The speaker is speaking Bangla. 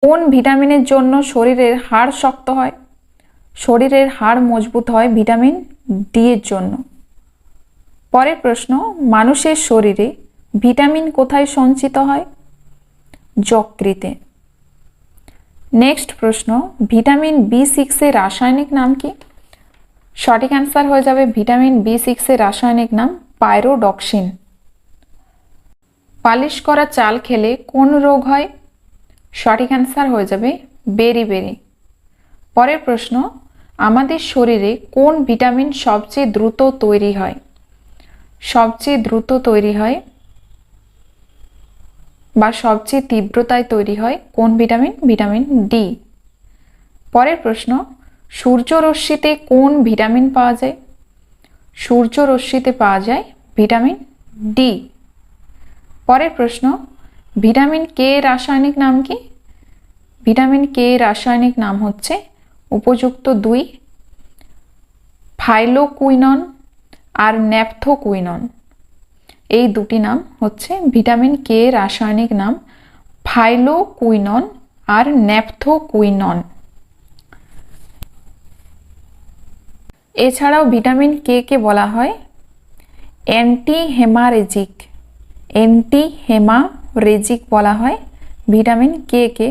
কোন ভিটামিনের জন্য শরীরের হাড় শক্ত হয়? শরীরের হাড় মজবুত হয় ভিটামিন ডি এর জন্য। পরের প্রশ্ন, মানুষের শরীরে ভিটামিন কোথায় সঞ্চিত হয়? যকৃতে। নেক্সট প্রশ্ন, ভিটামিন B6 এর রাসায়নিক নাম কি? সঠিক অ্যান্সার হয়ে যাবে ভিটামিন B6 এর রাসায়নিক নাম পাইরোডক্সিন। পালিশ করা চাল খেলে কোন রোগ হয়? সঠিক অ্যান্সার হয়ে যাবে বেরি। পরের প্রশ্ন, আমাদের শরীরে কোন ভিটামিন সবচেয়ে দ্রুত তৈরি হয়? সবচেয়ে দ্রুত তৈরি হয় বা সবচেয়ে তীব্রতায় তৈরি হয় কোন ভিটামিন? Vitamin D. পরের প্রশ্ন, সূর্যরশ্মিতে কোন ভিটামিন পাওয়া যায়? সূর্যরশ্মিতে পাওয়া যায় ভিটামিন ডি। পরের প্রশ্ন, ভিটামিন কে এর রাসায়নিক নাম কি? ভিটামিন কে এর রাসায়নিক নাম হচ্ছে উপযুক্ত 2, ফাইলোকুইনন আর ন্যাপথোকুইনন। এই দুটি নাম হচ্ছে ভিটামিন কে এর রাসায়নিক নাম ফাইলোকুইনন আর ন্যাপথোকুইনন। এছাড়াও ভিটামিন কে কে বলা হয় অ্যান্টিহেমারেজিক। অ্যান্টিহেমারেজিক বলা হয় ভিটামিন কে কে।